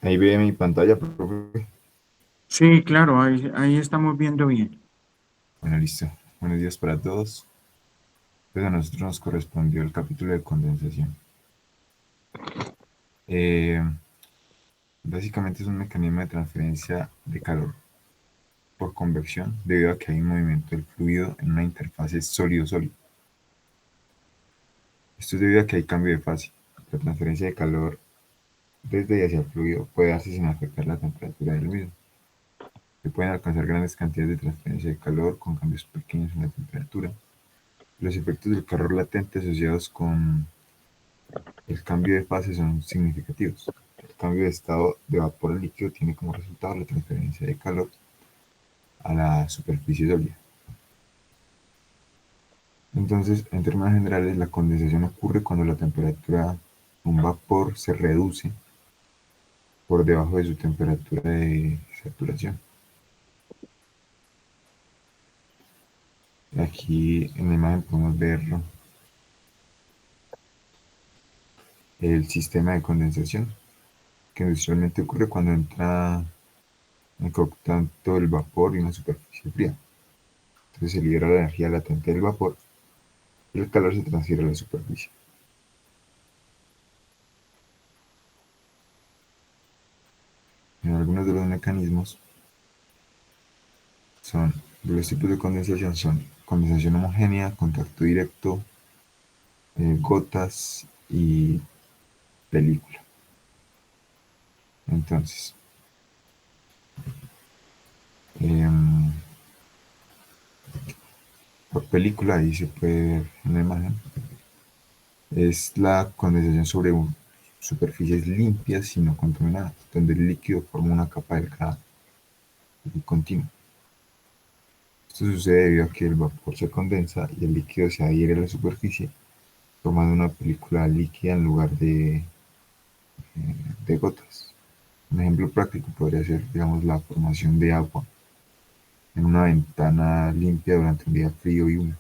Ahí ve mi pantalla, profe. Sí, claro, ahí estamos viendo bien. Bueno, listo. Buenos días para todos. Pues a nosotros nos correspondió el capítulo de condensación. Eh, Básicamente es un mecanismo de transferencia de calor por convección debido a que hay un movimiento del fluido en una interfase sólido-sólido. Esto es debido a que hay cambio de fase. La transferencia de calor desde y hacia el fluido puede darse sin afectar la temperatura del mismo. Se pueden alcanzar grandes cantidades de transferencia de calor con cambios pequeños en la temperatura. Los efectos del calor latente asociados con el cambio de fase son significativos. El cambio de estado de vapor a líquido tiene como resultado la transferencia de calor a la superficie sólida. Entonces, en términos generales, la condensación ocurre cuando la temperatura de un vapor se reduce por debajo de su temperatura de saturación. Aquí en la imagen podemos ver el sistema de condensación, que usualmente ocurre cuando entra en contacto el vapor y una superficie fría. Entonces se libera la energía latente del vapor y el calor se transfiere a la superficie. En algunos de los mecanismos son, de los tipos de condensación son condensación homogénea, contacto directo, gotas y película. Entonces, em, por película, ahí se puede ver en la imagen, es la condensación sobre superficies limpias y no contaminadas, donde el líquido forma una capa delgada y continua. Esto sucede debido a que el vapor se condensa y el líquido se adhiere a la superficie, formando una película líquida en lugar de gotas. Un ejemplo práctico podría ser, digamos, la formación de agua en una ventana limpia durante un día frío y húmedo.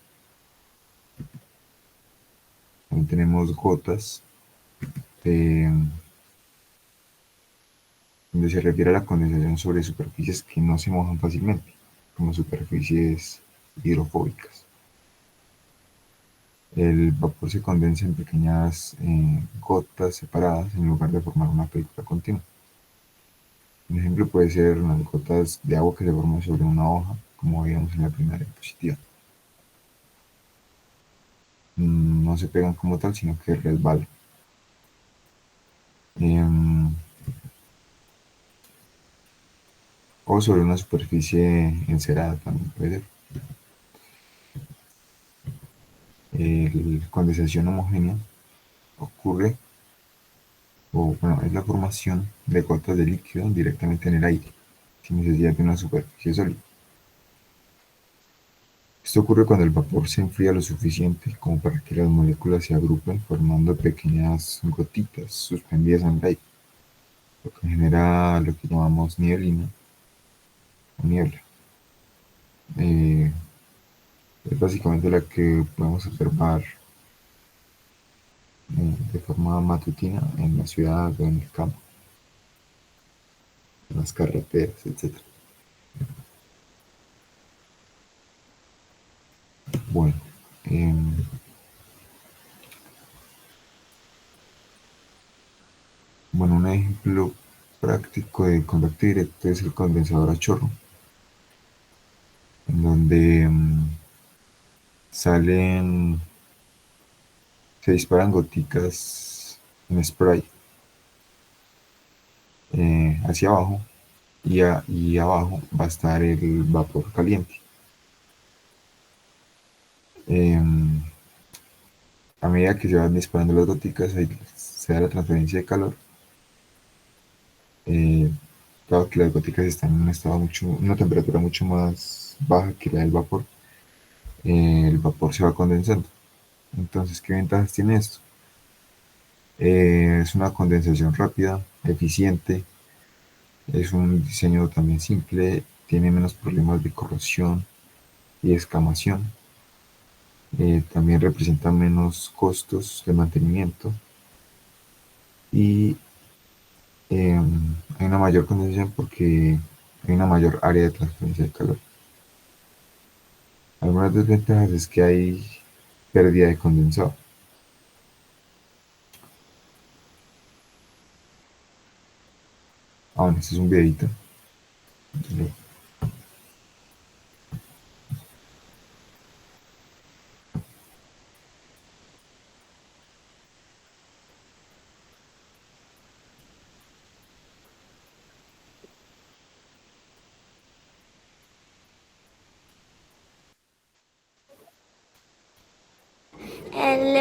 También tenemos gotas de, donde se refiere a la condensación sobre superficies que no se mojan fácilmente, como superficies hidrofóbicas. El vapor se condensa en pequeñas gotas separadas en lugar de formar una película continua. Un ejemplo puede ser las gotas de agua que se forman sobre una hoja, como veíamos en la primera diapositiva. No se pegan como tal, sino que resbalan. Em, o sobre una superficie encerada también puede ser. La condensación homogénea ocurre, o bueno, es la formación de gotas de líquido directamente en el aire, sin necesidad de una superficie sólida. Esto ocurre cuando el vapor se enfría lo suficiente como para que las moléculas se agrupen formando pequeñas gotitas suspendidas en el aire, lo que genera lo que llamamos nieblina o niebla. Eh, es básicamente la que podemos observar de forma matutina en la ciudad o en el campo, en las carreteras, etcétera. Bueno, eh, bueno, un ejemplo práctico de contacto directo es el condensador a chorro, en donde salen, se disparan goticas en spray hacia abajo y abajo va a estar el vapor caliente. Eh, a medida que se van disparando las goticas, ahí se da la transferencia de calor. Eh, Dado que las goticas están en un estado mucho, una temperatura mucho más baja que la del vapor, el vapor se va condensando. Entonces, ¿qué ventajas tiene esto? Es una condensación rápida, eficiente, es un diseño también simple, tiene menos problemas de corrosión y escamación, también representa menos costos de mantenimiento y hay una mayor condensación porque hay una mayor área de transferencia de calor. Algunas desventajas es que hay pérdida de condensado. Ah, bueno, este es un videito.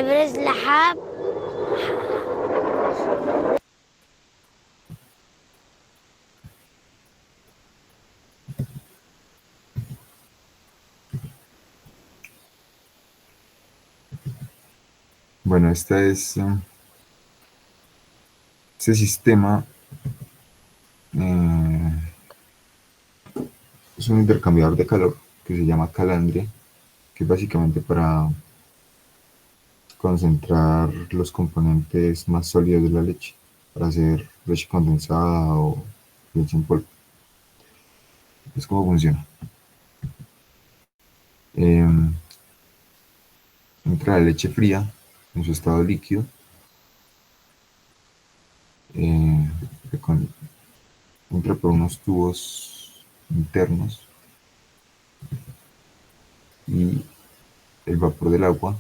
البرز لحاب. Bueno, este sistema eh, es un intercambiador de calor que se llama calandria, que es básicamente para concentrar los componentes más sólidos de la leche, para hacer leche condensada o leche en polvo. Es cómo funciona. Eh, Entra la leche fría en su estado líquido, eh, entra por unos tubos internos y el vapor del agua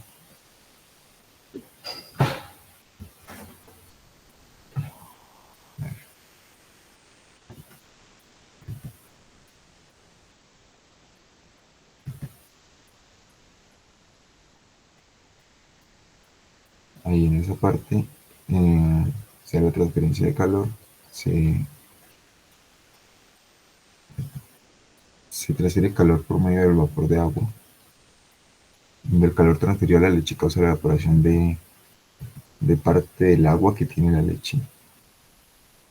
ahí en esa parte se da la transferencia de calor, se, se transfiere calor por medio del vapor de agua, donde el calor transferido a la leche causa la evaporación de parte del agua que tiene la leche,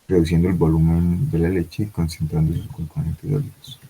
reduciendo el volumen de la leche y concentrando sus componentes sólidos.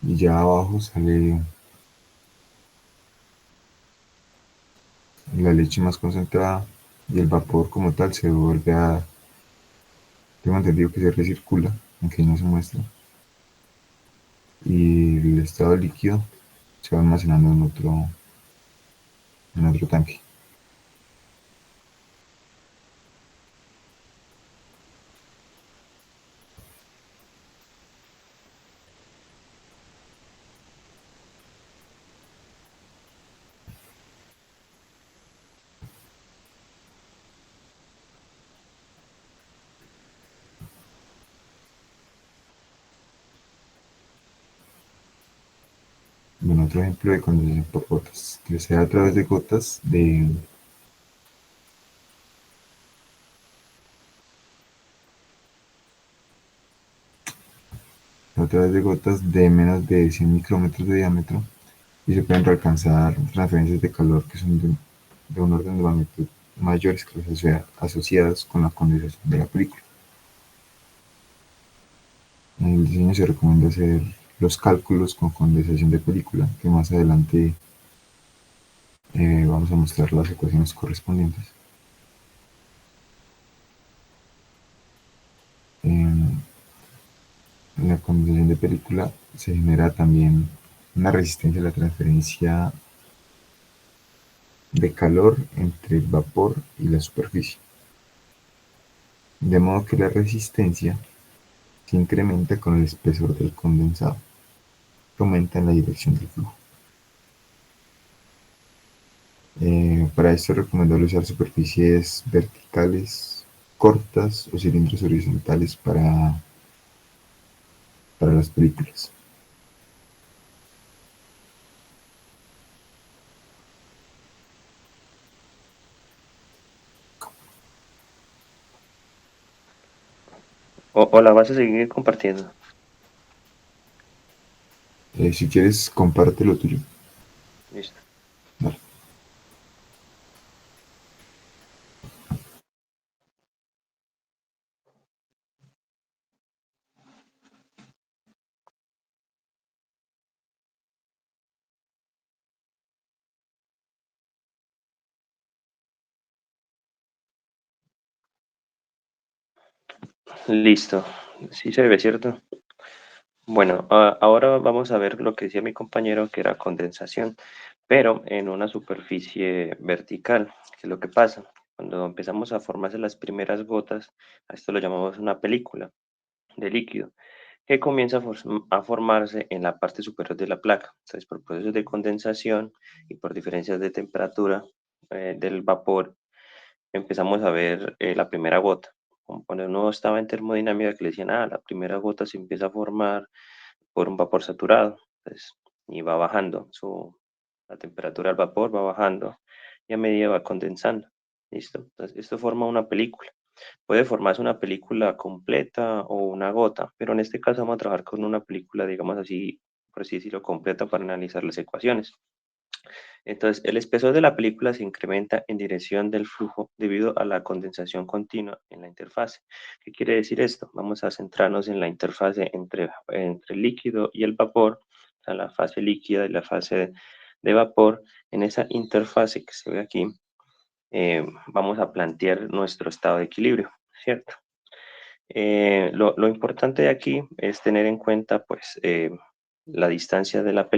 Y ya abajo sale la leche más concentrada y el vapor como tal se vuelve a, tengo entendido que se recircula, aunque no se muestra, y el estado líquido se va almacenando en otro tanque. Bueno, otro ejemplo de condensación por gotas, que se da a través de gotas de menos de 100 micrómetros de diámetro y se pueden alcanzar transferencias de calor que son de un orden de magnitud mayores que las asociadas con la condensación de la película. En el diseño se recomienda hacer los cálculos con condensación de película, que más adelante vamos a mostrar las ecuaciones correspondientes. En la condensación de película se genera también una resistencia a la transferencia de calor entre el vapor y la superficie, de modo que la resistencia se incrementa con el espesor del condensado, que aumenta en la dirección del flujo. Para esto es recomendable usar superficies verticales cortas o cilindros horizontales para las películas. O la vas a seguir compartiendo. Si quieres, comparte lo tuyo. Listo. Dale. Listo. Sí se ve, ¿cierto? Bueno, ahora vamos a ver lo que decía mi compañero, que era condensación, pero en una superficie vertical. ¿Qué es lo que pasa? Cuando empezamos a formarse las primeras gotas, a esto lo llamamos una película de líquido, que comienza a formarse en la parte superior de la placa. Entonces, por procesos de condensación y por diferencias de temperatura del vapor, empezamos a ver la primera gota. Como cuando uno estaba en termodinámica, que le decían, la primera gota se empieza a formar por un vapor saturado. Entonces, y va bajando, la temperatura del vapor va bajando y a medida va condensando. ¿Listo? Entonces, esto forma una película. Puede formarse una película completa o una gota, pero en este caso vamos a trabajar con una película, digamos así, por así decirlo, completa para analizar las ecuaciones. Entonces, el espesor de la película se incrementa en dirección del flujo debido a la condensación continua en la interfase. ¿Qué quiere decir esto? Vamos a centrarnos en la interfase entre el líquido y el vapor, o sea, la fase líquida y la fase de vapor. En esa interfase que se ve aquí, vamos a plantear nuestro estado de equilibrio, ¿cierto? Lo importante de aquí es tener en cuenta, pues, la distancia de la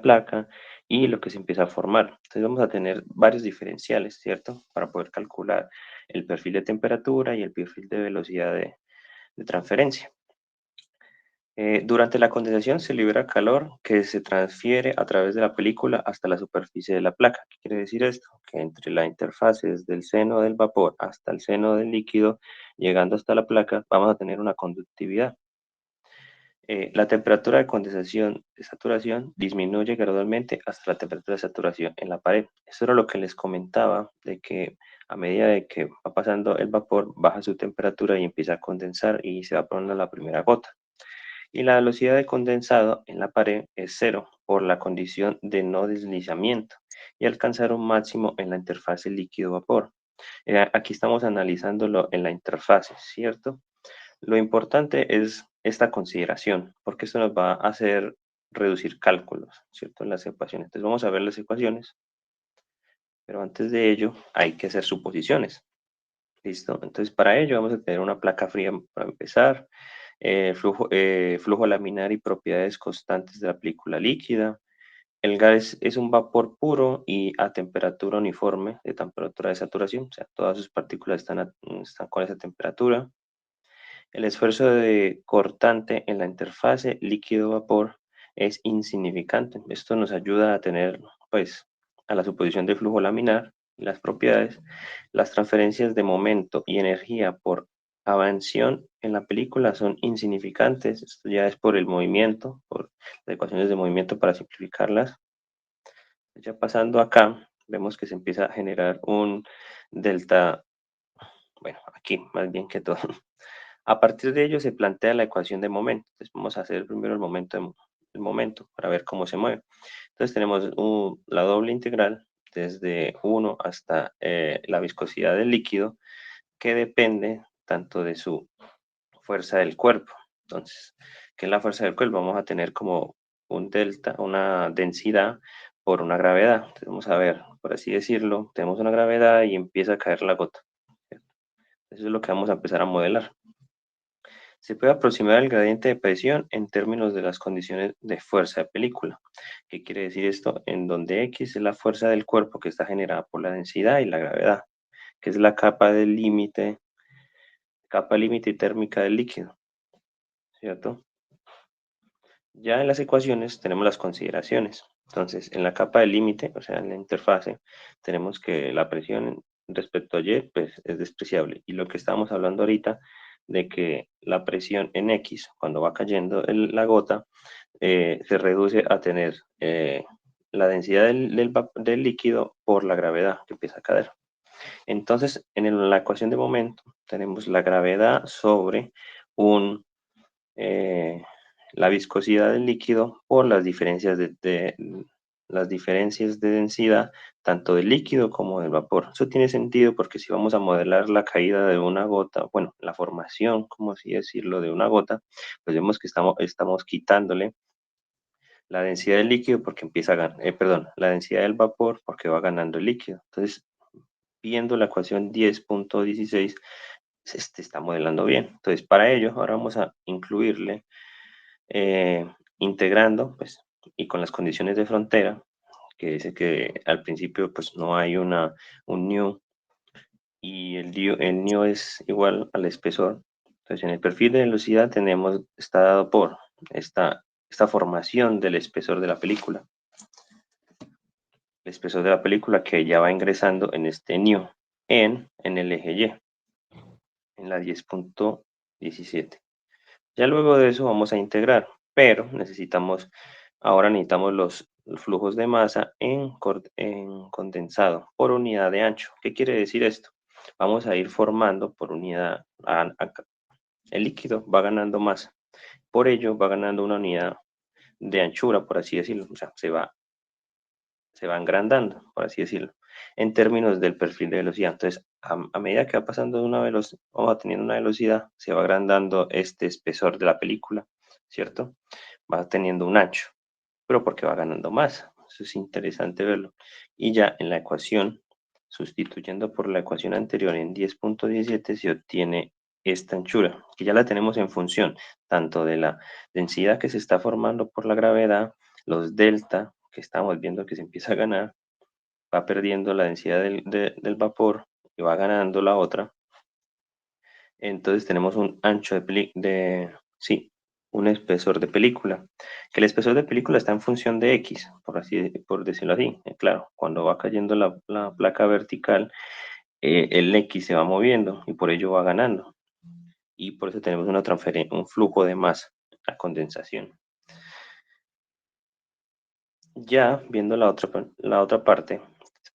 placa y lo que se empieza a formar. Entonces vamos a tener varios diferenciales, ¿cierto? Para poder calcular el perfil de temperatura y el perfil de velocidad de transferencia. Durante la condensación se libera calor que se transfiere a través de la película hasta la superficie de la placa. ¿Qué quiere decir esto? Que entre la interfase desde el seno del vapor hasta el seno del líquido, llegando hasta la placa, vamos a tener una conductividad. La temperatura de condensación de saturación disminuye gradualmente hasta la temperatura de saturación en la pared. Eso era lo que les comentaba, de que a medida de que va pasando el vapor, baja su temperatura y empieza a condensar y se va poniendo la primera gota. Y la velocidad de condensado en la pared es cero por la condición de no deslizamiento y alcanzar un máximo en la interfase líquido-vapor. Aquí estamos analizándolo en la interfase, ¿cierto? Lo importante es esta consideración, porque esto nos va a hacer reducir cálculos, ¿cierto? En las ecuaciones. Entonces vamos a ver las ecuaciones, pero antes de ello hay que hacer suposiciones, ¿listo? Entonces para ello vamos a tener una placa fría para empezar, flujo laminar y propiedades constantes de la película líquida. El gas es un vapor puro y a temperatura uniforme, de temperatura de saturación, o sea, todas sus partículas están con esa temperatura. El esfuerzo de cortante en la interfase líquido-vapor es insignificante. Esto nos ayuda a tener, pues, a la suposición de flujo laminar y las propiedades. Las transferencias de momento y energía por avanción en la película son insignificantes. Esto ya es por el movimiento, por las ecuaciones de movimiento para simplificarlas. Ya pasando acá, vemos que se empieza a generar un delta, bueno, aquí más bien que todo. A partir de ello se plantea la ecuación de momento. Entonces vamos a hacer primero el momento para ver cómo se mueve. Entonces tenemos la doble integral desde 1 hasta la viscosidad del líquido, que depende tanto de su fuerza del cuerpo. Entonces, ¿qué es la fuerza del cuerpo? Vamos a tener como un delta, una densidad por una gravedad. Entonces vamos a ver, por así decirlo, tenemos una gravedad y empieza a caer la gota. ¿Cierto? Eso es lo que vamos a empezar a modelar. Se puede aproximar el gradiente de presión en términos de las condiciones de fuerza de película. ¿Qué quiere decir esto? En donde X es la fuerza del cuerpo que está generada por la densidad y la gravedad, que es la capa límite térmica del líquido, ¿cierto? Ya en las ecuaciones tenemos las consideraciones. Entonces, en la capa del límite, o sea, en la interfase, tenemos que la presión respecto a Y, pues, es despreciable. Y lo que estábamos hablando ahorita, de que la presión en X, cuando va cayendo la gota, se reduce a tener la densidad del líquido por la gravedad que empieza a caer. Entonces, la ecuación de momento tenemos la gravedad sobre un, eh, la viscosidad del líquido por las diferencias las diferencias de densidad tanto del líquido como del vapor. Eso tiene sentido porque si vamos a modelar la caída de una gota, bueno, la formación, como así decirlo, de una gota, pues vemos que estamos quitándole la densidad del líquido porque empieza a ganar, perdón, la densidad del vapor porque va ganando el líquido. Entonces, viendo la ecuación 10.16, se está modelando bien. Entonces, para ello, ahora vamos a incluirle, integrando, pues, y con las condiciones de frontera, que dice que al principio, pues, no hay un nu, y el nu es igual al espesor. Entonces, en el perfil de velocidad está dado por esta formación del espesor de la película. El espesor de la película que ya va ingresando en este nu en el eje Y, en la 10.17. Ya luego de eso vamos a integrar, pero ahora necesitamos los flujos de masa en condensado por unidad de ancho. ¿Qué quiere decir esto? Vamos a ir formando por unidad, el líquido va ganando masa, por ello va ganando una unidad de anchura, por así decirlo, o sea, se va agrandando, por así decirlo, en términos del perfil de velocidad. Entonces, a medida que va pasando de una velocidad, o va teniendo una velocidad, se va agrandando este espesor de la película, ¿cierto? Va teniendo un ancho, pero porque va ganando masa. Eso es interesante verlo. Y ya en la ecuación, sustituyendo por la ecuación anterior en 10.17, se obtiene esta anchura, que ya la tenemos en función tanto de la densidad que se está formando por la gravedad, los delta, que estamos viendo que se empieza a ganar, va perdiendo la densidad del vapor y va ganando la otra. Entonces tenemos un ancho sí, un espesor de película, que el espesor de película está en función de X, por decirlo así. Claro, cuando va cayendo la placa vertical, el X se va moviendo y por ello va ganando. Y por eso tenemos un flujo de masa, la condensación. Ya viendo la otra parte,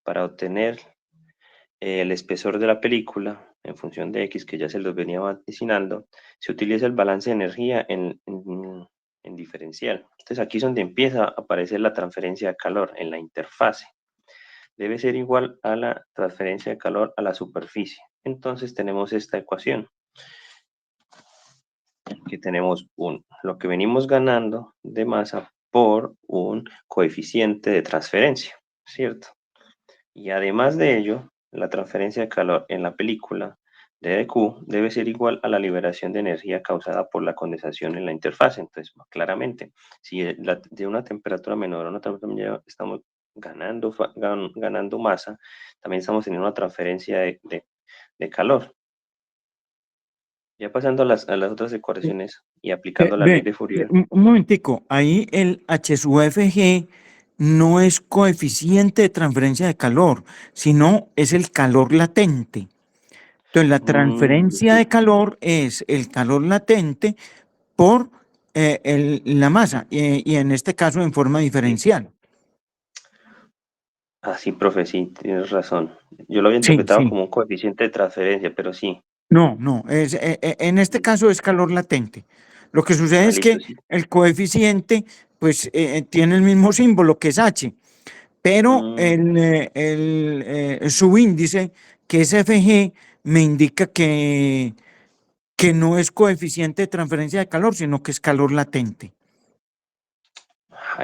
para obtener el espesor de la película en función de X, que ya se los venía vaticinando, se utiliza el balance de energía en diferencial. Entonces aquí es donde empieza a aparecer la transferencia de calor en la interfase. Debe ser igual a la transferencia de calor a la superficie. Entonces tenemos esta ecuación, que tenemos lo que venimos ganando de masa por un coeficiente de transferencia, ¿cierto? Y además de ello, la transferencia de calor en la película de dQ debe ser igual a la liberación de energía causada por la condensación en la interfase. Entonces, claramente, si de una temperatura menor a una temperatura mayor estamos ganando masa, también estamos teniendo una transferencia de calor. Ya pasando a las otras ecuaciones y aplicando la ley de Fourier. Un momentico, ahí el H sub FG no es coeficiente de transferencia de calor, sino es el calor latente. Entonces, la transferencia de Sí. calor es el calor latente por la masa, y en este caso en forma Sí. diferencial. Sí, profe, sí, tienes razón. Yo lo había Sí, interpretado sí. como un coeficiente de transferencia, pero sí. No, no, en este caso es calor latente. Lo que sucede es Listo, que sí. el coeficiente, pues, tiene el mismo símbolo que es H, pero Mm, el subíndice, que es FG, me indica que no es coeficiente de transferencia de calor, sino que es calor latente.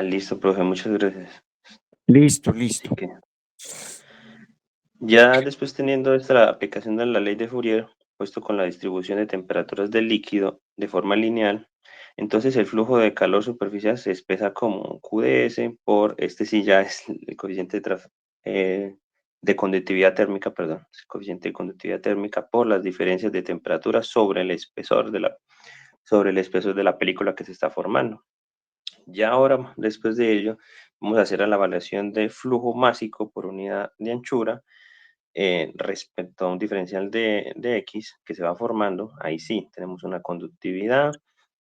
Listo, profe, muchas gracias. Listo, Así listo. que ya después teniendo esta aplicación de la ley de Fourier, puesto con la distribución de temperaturas del líquido de forma lineal, entonces el flujo de calor superficial se expresa como QdS por, sí ya es el coeficiente de conductividad térmica, perdón, el coeficiente de conductividad térmica por las diferencias de temperatura sobre el espesor de la película que se está formando. Ya ahora, después de ello, vamos a hacer la evaluación de flujo másico por unidad de anchura, respecto a un diferencial de X que se va formando. Ahí sí, tenemos una conductividad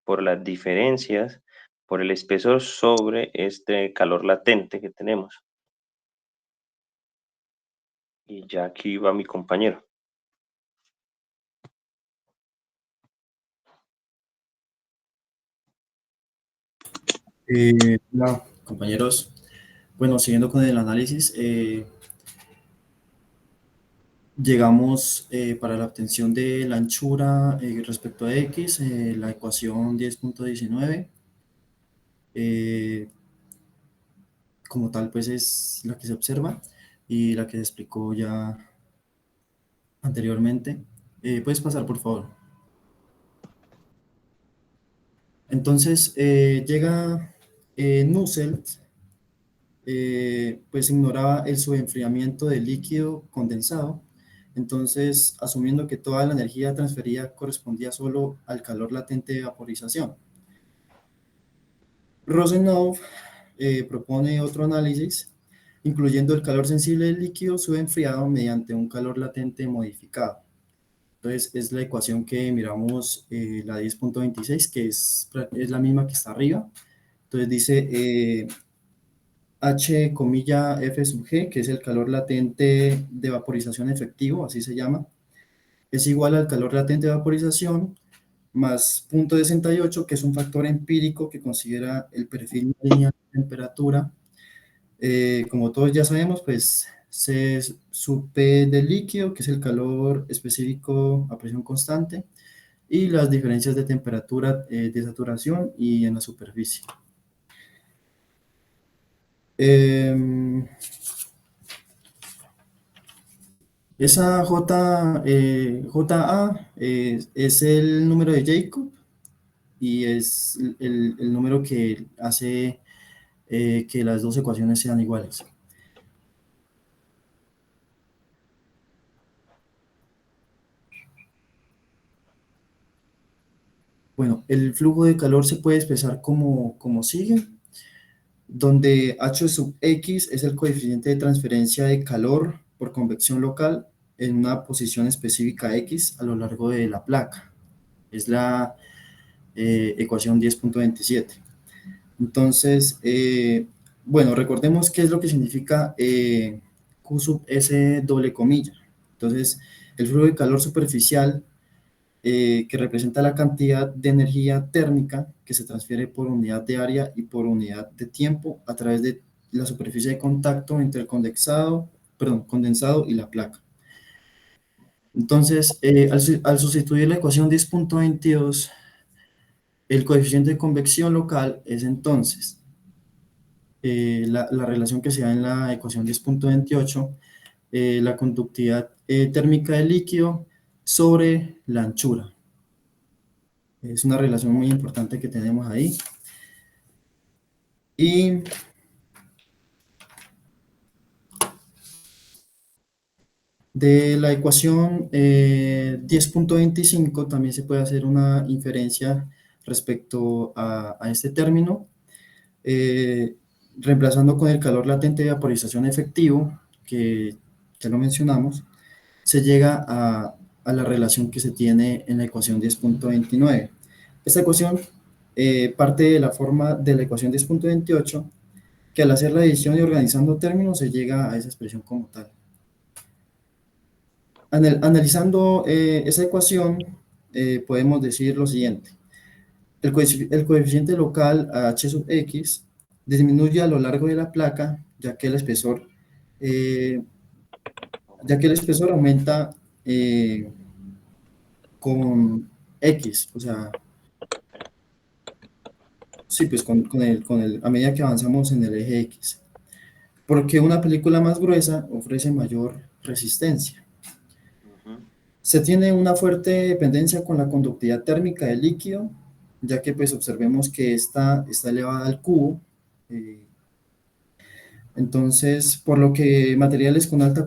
por las diferencias, por el espesor sobre este calor latente que tenemos. Y ya aquí va mi compañero. Hola, compañeros. Bueno, siguiendo con el análisis, llegamos para la obtención de la anchura respecto a x, la ecuación 10.19, como tal, pues es la que se observa y la que se explicó ya anteriormente. ¿Puedes pasar, por favor? Entonces, llega Nusselt, pues ignoraba el subenfriamiento del líquido condensado. Entonces, asumiendo que toda la energía transferida correspondía solo al calor latente de vaporización. Rosenau propone otro análisis, incluyendo el calor sensible del líquido subenfriado mediante un calor latente modificado. Entonces, es la ecuación que miramos, la 10.26, que es la misma que está arriba. Entonces, dice H, comilla, F sub G, que es el calor latente de vaporización efectivo, así se llama, es igual al calor latente de vaporización más 0.68, que es un factor empírico que considera el perfil lineal de temperatura. Como todos ya sabemos, pues C sub P del líquido, que es el calor específico a presión constante, y las diferencias de temperatura de saturación y en la superficie. Esa JA es el número de Jacob y es el número que hace que las dos ecuaciones sean iguales. Bueno, el flujo de calor se puede expresar como sigue, donde H sub X es el coeficiente de transferencia de calor por convección local en una posición específica X a lo largo de la placa. Es la ecuación 10.27. Entonces, bueno, recordemos qué es lo que significa Q sub S doble comilla. Entonces, el flujo de calor superficial que representa la cantidad de energía térmica que se transfiere por unidad de área y por unidad de tiempo a través de la superficie de contacto entre el condensado y la placa. Entonces, al sustituir la ecuación 10.22, el coeficiente de convección local es entonces la relación que se da en la ecuación 10.28, la conductividad térmica del líquido sobre la anchura. Es una relación muy importante que tenemos ahí. Y de la ecuación 10.25 también se puede hacer una inferencia respecto a este término, reemplazando con el calor latente de vaporización efectivo, que ya lo mencionamos, se llega a la relación que se tiene en la ecuación 10.29. Esta ecuación parte de la forma de la ecuación 10.28, que al hacer la división y organizando términos se llega a esa expresión como tal. Analizando esa ecuación, podemos decir lo siguiente. El coeficiente local a h sub x disminuye a lo largo de la placa, eh, ya que el espesor aumenta con x, o sea, sí, pues a medida que avanzamos en el eje x. Porque una película más gruesa ofrece mayor resistencia. Se tiene una fuerte dependencia con la conductividad térmica del líquido, ya que pues observemos que esta está elevada al cubo. Entonces, por lo que materiales con alta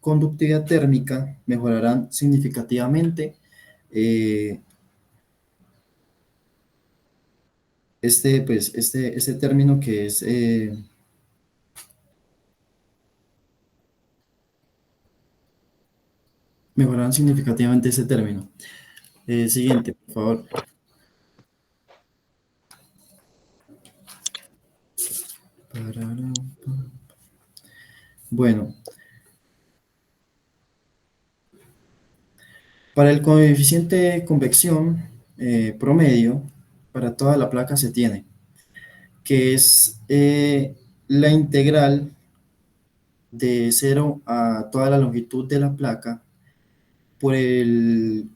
conductividad térmica mejorarán significativamente este término que es mejorarán significativamente ese término. Siguiente, por favor. Bueno, Para el coeficiente de convección promedio, para toda la placa se tiene, que es la integral de 0 a toda la longitud de la placa por el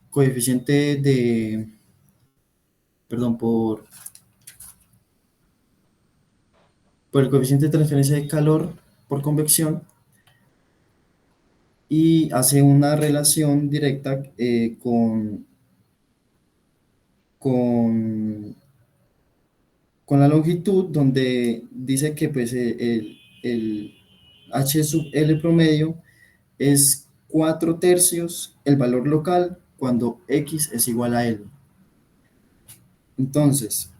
coeficiente de, perdón, por el coeficiente de transferencia de calor por convección, y hace una relación directa con, con la longitud, donde dice que pues, el H sub L promedio es 4/3 el valor local cuando X es igual a L. Entonces,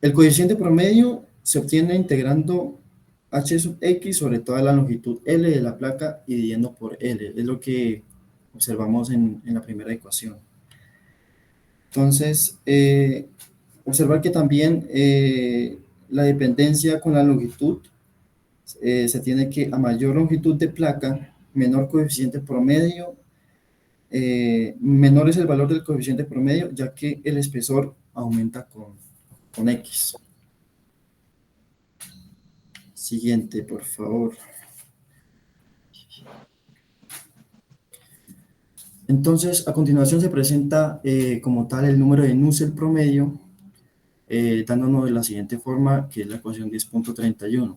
el coeficiente promedio se obtiene integrando H sub X sobre toda la longitud L de la placa y dividiendo por L. Es lo que observamos en la primera ecuación. Entonces, observar que también la dependencia con la longitud se tiene que a mayor longitud de placa, menor coeficiente promedio, menor es el valor del coeficiente promedio, ya que el espesor aumenta con X. Siguiente, por favor. Entonces, a continuación se presenta como tal el número de Nusselt promedio, dándonos de la siguiente forma, que es la ecuación 10.31.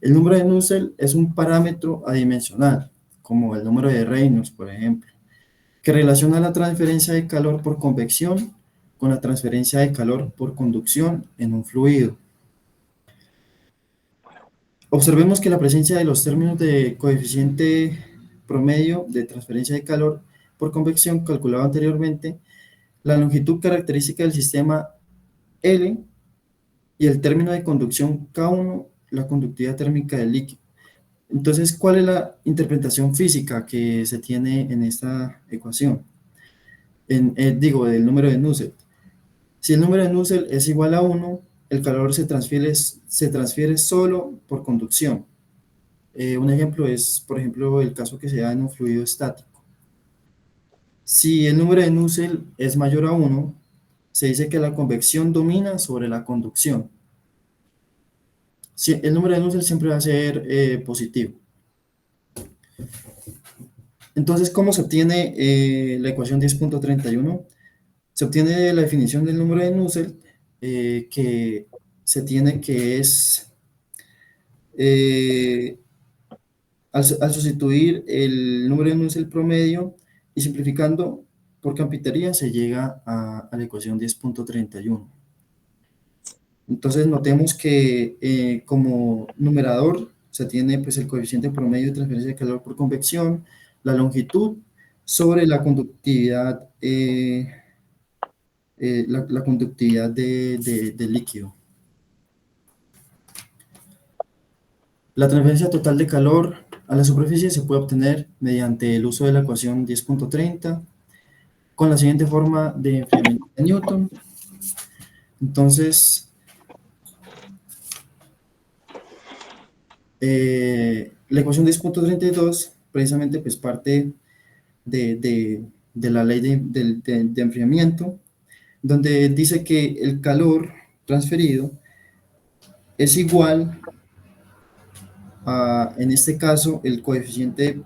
El número de Nusselt es un parámetro adimensional, como el número de Reynolds, por ejemplo, que relaciona la transferencia de calor por convección con la transferencia de calor por conducción en un fluido. Observemos que la presencia de los términos de coeficiente promedio de transferencia de calor por convección calculado anteriormente, la longitud característica del sistema L y el término de conducción K1, la conductividad térmica del líquido. Entonces, ¿cuál es la interpretación física que se tiene en esta ecuación? Del número de Nusselt. Si el número de Nusselt es igual a 1, el calor se transfiere solo por conducción. Un ejemplo es, por ejemplo, el caso que se da en un fluido estático. Si el número de Nusselt es mayor a 1, se dice que la convección domina sobre la conducción. El número de Nusselt siempre va a ser positivo. Entonces, ¿cómo se obtiene la ecuación 10.31? Se obtiene la definición del número de Nusselt, que se tiene que es, al sustituir el número de Nusselt promedio y simplificando por campitería, se llega a la ecuación 10.31. Entonces, notemos que como numerador se tiene pues, el coeficiente promedio de transferencia de calor por convección, la longitud sobre la conductividad, la conductividad del líquido. La transferencia total de calor a la superficie se puede obtener mediante el uso de la ecuación 10.30 con la siguiente forma de enfriamiento de Newton. Entonces, la ecuación 10.32 precisamente pues parte de la ley de enfriamiento, donde dice que el calor transferido es igual a, en este caso, el coeficiente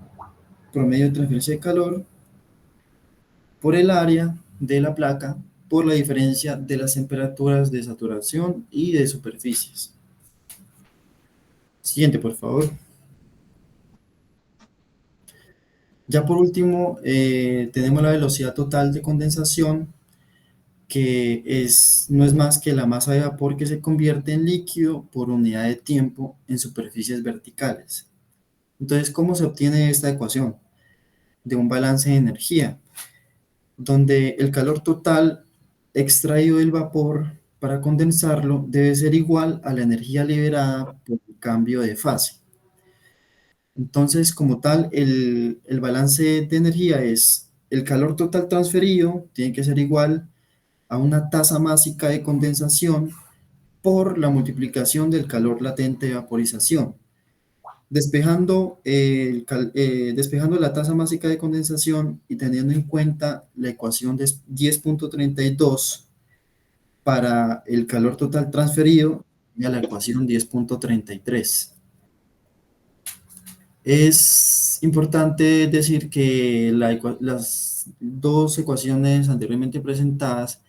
promedio de transferencia de calor por el área de la placa por la diferencia de las temperaturas de saturación y de superficies. Siguiente, por favor. Ya por último, tenemos la velocidad total de condensación, que no es más que la masa de vapor que se convierte en líquido por unidad de tiempo en superficies verticales. Entonces, ¿cómo se obtiene esta ecuación? De un balance de energía, donde el calor total extraído del vapor para condensarlo debe ser igual a la energía liberada por el cambio de fase. Entonces, como tal, el balance de energía es el calor total transferido, tiene que ser igual a una tasa másica de condensación por la multiplicación del calor latente de vaporización. Despejando, despejando la tasa mágica de condensación y teniendo en cuenta la ecuación de 10.32 para el calor total transferido y a la ecuación 10.33. Es importante decir que las dos ecuaciones anteriormente presentadas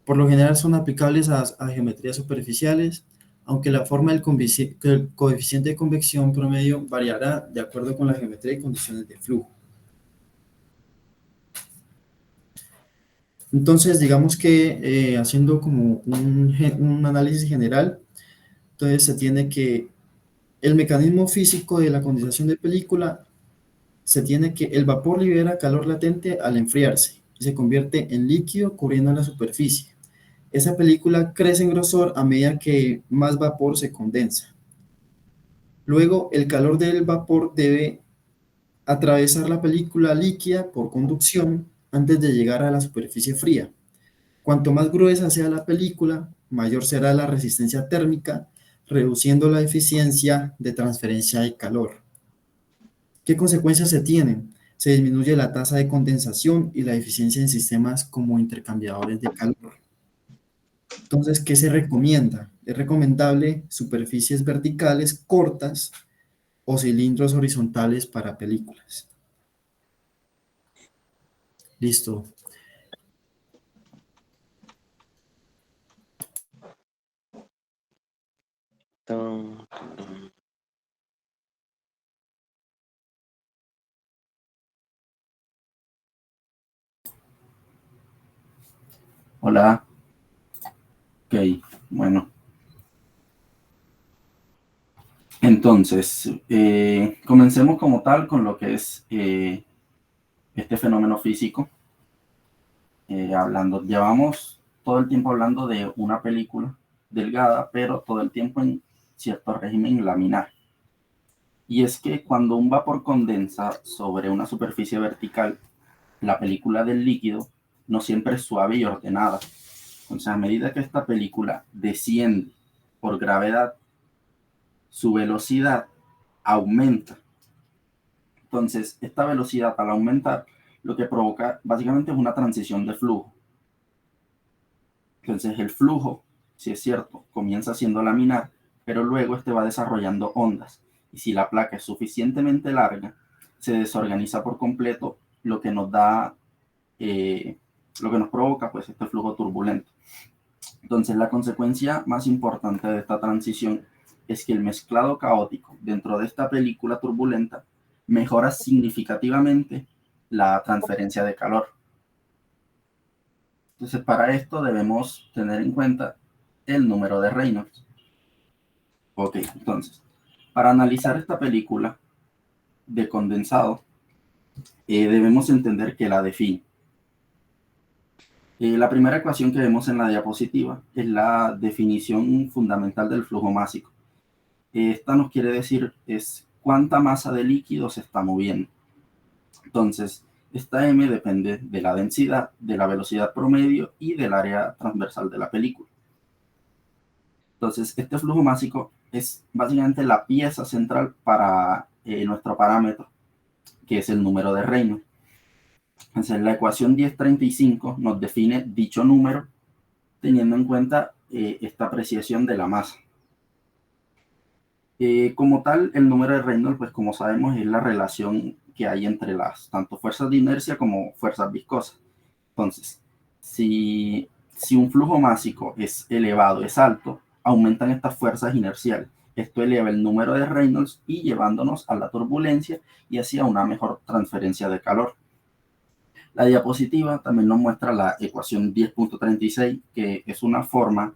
por lo general son aplicables a geometrías superficiales, aunque la forma del coeficiente de convección promedio variará de acuerdo con la geometría y condiciones de flujo. Entonces, digamos que haciendo como un análisis general, entonces se tiene que el mecanismo físico de la condensación de película, se tiene que el vapor libera calor latente al enfriarse y se convierte en líquido cubriendo la superficie. Esa película crece en grosor a medida que más vapor se condensa. Luego, el calor del vapor debe atravesar la película líquida por conducción antes de llegar a la superficie fría. Cuanto más gruesa sea la película, mayor será la resistencia térmica, reduciendo la eficiencia de transferencia de calor. ¿Qué consecuencias se tienen? Se disminuye la tasa de condensación y la eficiencia en sistemas como intercambiadores de calor. Entonces, ¿qué se recomienda? Es recomendable superficies verticales cortas o cilindros horizontales para películas. Listo. Tum, tum. Hola, ok, bueno. Entonces, comencemos como tal con lo que es este fenómeno físico. Llevamos todo el tiempo hablando de una película delgada, pero todo el tiempo en cierto régimen laminar. Y es que cuando un vapor condensa sobre una superficie vertical, la película del líquido no siempre es suave y ordenada. Entonces, a medida que esta película desciende por gravedad, su velocidad aumenta. Entonces, esta velocidad al aumentar, lo que provoca básicamente es una transición de flujo. Entonces, el flujo, si es cierto, comienza siendo laminar, pero luego este va desarrollando ondas. Y si la placa es suficientemente larga, se desorganiza por completo, lo que nos da, lo que nos provoca pues este flujo turbulento. Entonces, la consecuencia más importante de esta transición es que el mezclado caótico dentro de esta película turbulenta mejora significativamente la transferencia de calor. Entonces, para esto debemos tener en cuenta el número de Reynolds. Ok, entonces, para analizar esta película de condensado, debemos entender que la define. La primera ecuación que vemos en la diapositiva es la definición fundamental del flujo másico. Esta nos quiere decir es cuánta masa de líquido se está moviendo. Entonces, esta M depende de la densidad, de la velocidad promedio y del área transversal de la película. Entonces, este flujo másico es básicamente la pieza central para nuestro parámetro, que es el número de Reynolds. Entonces, la ecuación 1035 nos define dicho número teniendo en cuenta esta apreciación de la masa. Como tal, el número de Reynolds, pues como sabemos, es la relación que hay entre las tanto fuerzas de inercia como fuerzas viscosas. Entonces, si un flujo másico es elevado, es alto, aumentan estas fuerzas inerciales. Esto eleva el número de Reynolds y llevándonos a la turbulencia y hacia una mejor transferencia de calor. La diapositiva también nos muestra la ecuación 10.36, que es una forma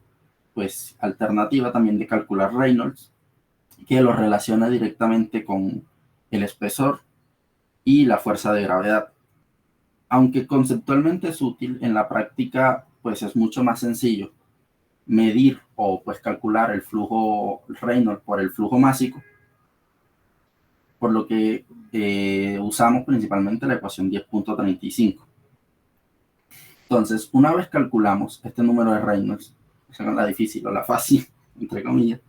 pues alternativa también de calcular Reynolds, que lo relaciona directamente con el espesor y la fuerza de gravedad. Aunque conceptualmente es útil, en la práctica pues es mucho más sencillo medir o pues calcular el flujo Reynolds por el flujo másico, por lo que usamos principalmente la ecuación 10.35. Entonces, una vez calculamos este número de Reynolds, o sea, la difícil o la fácil, entre comillas,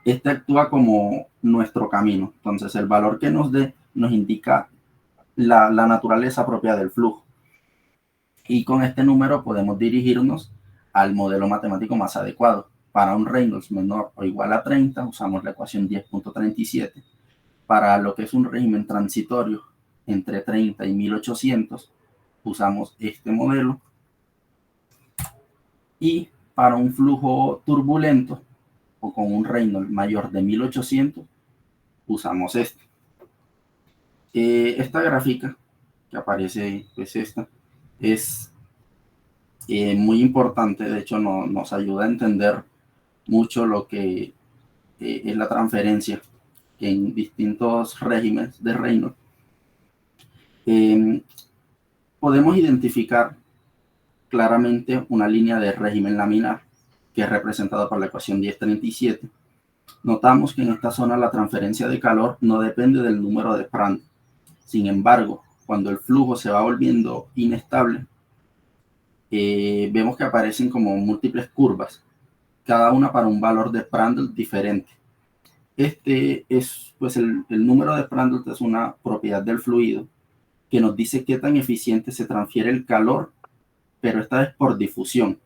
Este actúa como nuestro camino. Entonces, el valor que nos dé nos indica la naturaleza propia del flujo. Y con este número podemos dirigirnos al modelo matemático más adecuado. Para un Reynolds menor o igual a 30, usamos la ecuación 10.37. Para lo que es un régimen transitorio entre 30 y 1800, usamos este modelo. Y para un flujo turbulento o con un Reynolds mayor de 1800, usamos este. Esta gráfica que aparece, pues esta, es muy importante. De hecho, nos ayuda a entender mucho lo que es la transferencia en distintos regímenes de Reynolds. Podemos identificar claramente una línea de régimen laminar que es representada por la ecuación 1037. Notamos que en esta zona la transferencia de calor no depende del número de Prandtl. Sin embargo, cuando el flujo se va volviendo inestable, vemos que aparecen como múltiples curvas, cada una para un valor de Prandtl diferente. Este es, pues, el número de Prandtl es una propiedad del fluido que nos dice qué tan eficiente se transfiere el calor, pero esta vez por difusión.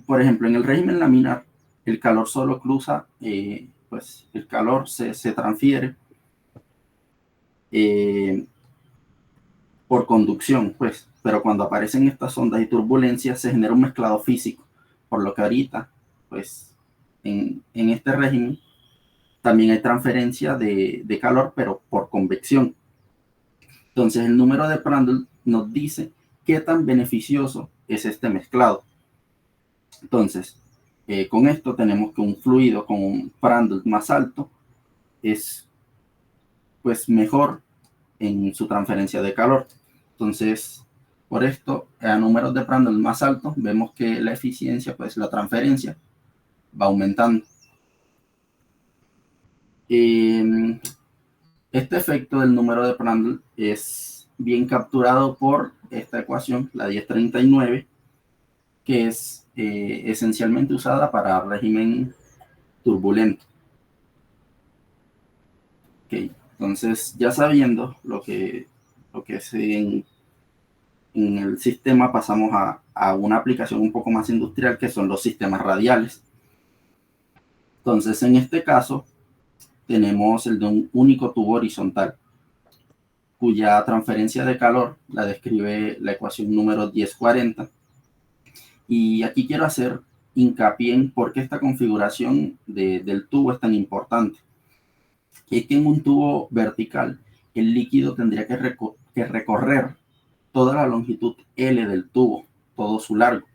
Por ejemplo, en el régimen laminar, el calor solo cruza, pues el calor se transfiere por conducción, pues, pero cuando aparecen estas ondas y turbulencias se genera un mezclado físico, por lo que ahorita, pues, en este régimen también hay transferencia de calor, pero por convección. Entonces, el número de Prandtl nos dice qué tan beneficioso es este mezclado. Entonces, con esto tenemos que un fluido con un Prandtl más alto es, pues, mejor en su transferencia de calor. Entonces, por esto, a números de Prandtl más altos, vemos que la eficiencia, pues la transferencia, va aumentando. Este efecto del número de Prandtl es bien capturado por esta ecuación, la 1039, que es esencialmente usada para régimen turbulento. Okay. Entonces, ya sabiendo lo que es en el sistema, pasamos a una aplicación un poco más industrial, que son los sistemas radiales. Entonces, en este caso, tenemos el de un único tubo horizontal, cuya transferencia de calor la describe la ecuación número 1040. Y aquí quiero hacer hincapié en por qué esta configuración del tubo es tan importante. Es que en un tubo vertical, el líquido tendría que recorrer toda la longitud L del tubo, todo su largo.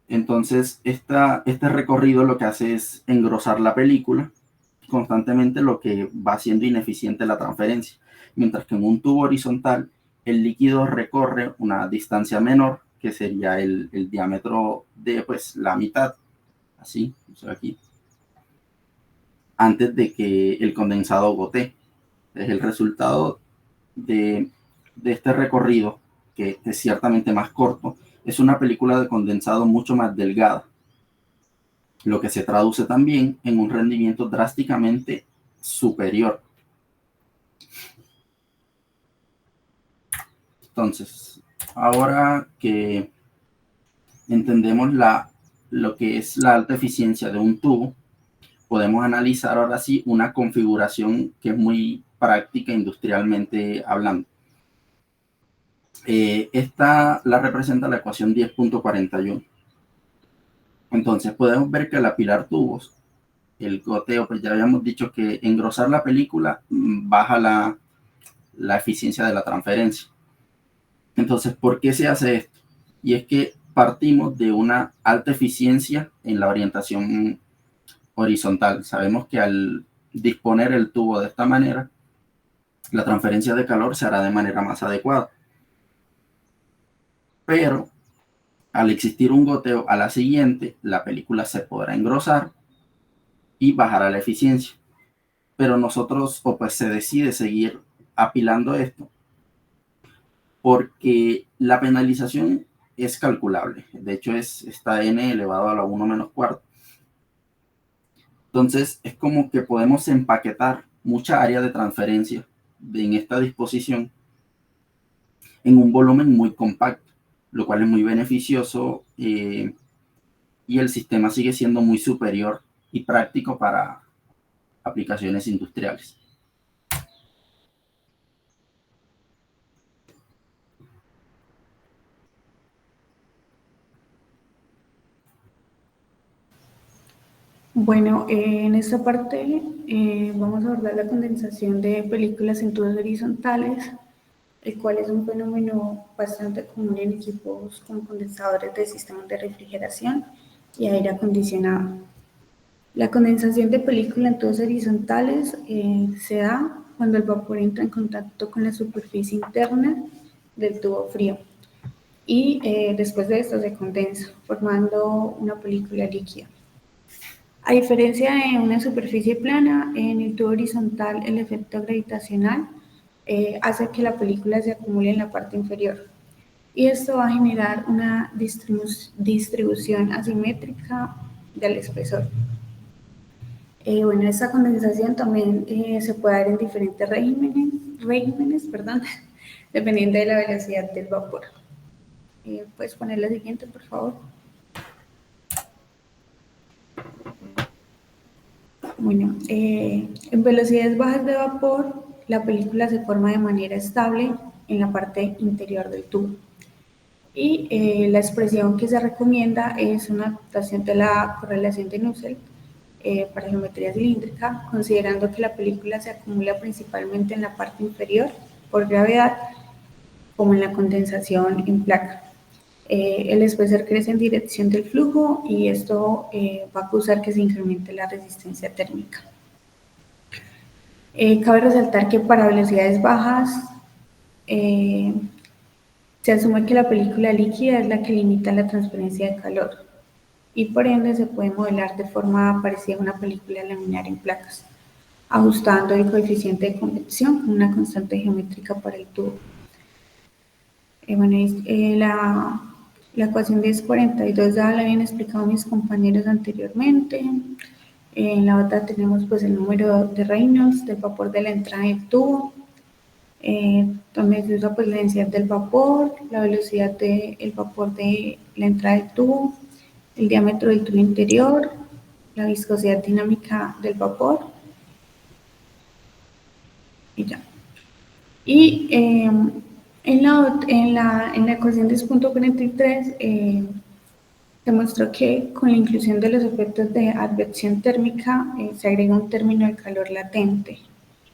Entonces, este recorrido lo que hace es engrosar la película constantemente, lo que va haciendo ineficiente la transferencia. Mientras que en un tubo horizontal, el líquido recorre una distancia menor, que sería el diámetro de, pues, la mitad, así, aquí, antes de que el condensado gotee. Es el resultado de este recorrido, que es ciertamente más corto, es una película de condensado mucho más delgada, lo que se traduce también en un rendimiento drásticamente superior. Entonces, ahora que entendemos lo que es la alta eficiencia de un tubo, podemos analizar ahora sí una configuración que es muy práctica industrialmente hablando. Esta la representa la ecuación 10.41. Entonces podemos ver que al apilar tubos, el goteo, pues ya habíamos dicho que engrosar la película baja la eficiencia de la transferencia. Entonces, ¿por qué se hace esto? Y es que partimos de una alta eficiencia en la orientación horizontal. Sabemos que al disponer el tubo de esta manera, la transferencia de calor se hará de manera más adecuada. Pero al existir un goteo a la siguiente, la película se podrá engrosar y bajará la eficiencia. Pero nosotros, o pues se decide seguir apilando esto, porque la penalización es calculable. De hecho, está n elevado a la 1 menos cuarto. Entonces, es como que podemos empaquetar mucha área de transferencia en esta disposición en un volumen muy compacto, lo cual es muy beneficioso, y el sistema sigue siendo muy superior y práctico para aplicaciones industriales. Bueno, en esta parte vamos a abordar la condensación de películas en tubos horizontales, el cual es un fenómeno bastante común en equipos con condensadores de sistemas de refrigeración y aire acondicionado. La condensación de película en tubos horizontales se da cuando el vapor entra en contacto con la superficie interna del tubo frío y después de esto se condensa, formando una película líquida. A diferencia de una superficie plana, en el tubo horizontal el efecto gravitacional hace que la película se acumule en la parte inferior y esto va a generar una distribución asimétrica del espesor. Bueno, esta condensación también se puede dar en diferentes regímenes, perdón, dependiendo de la velocidad del vapor. ¿Puedes poner la siguiente, por favor? Bueno, en velocidades bajas de vapor, la película se forma de manera estable en la parte interior del tubo. Y la expresión que se recomienda es una adaptación de la correlación de Nusselt para geometría cilíndrica, considerando que la película se acumula principalmente en la parte inferior por gravedad, como en la condensación en placa. El espesor crece en dirección del flujo y esto va a causar que se incremente la resistencia térmica. Cabe resaltar que para velocidades bajas se asume que la película líquida es la que limita la transferencia de calor y por ende se puede modelar de forma parecida a una película laminar en placas, ajustando el coeficiente de convección con una constante geométrica para el tubo. Bueno, la ecuación 1042 ya la habían explicado mis compañeros anteriormente. En la otra tenemos pues el número de Reynolds del vapor de la entrada del tubo. Donde se usa pues la densidad del vapor, la velocidad del vapor de la entrada del tubo, el diámetro del tubo interior, la viscosidad dinámica del vapor y ya. Y en la ecuación 10.43 demostró que con la inclusión de los efectos de advección térmica se agrega un término de calor latente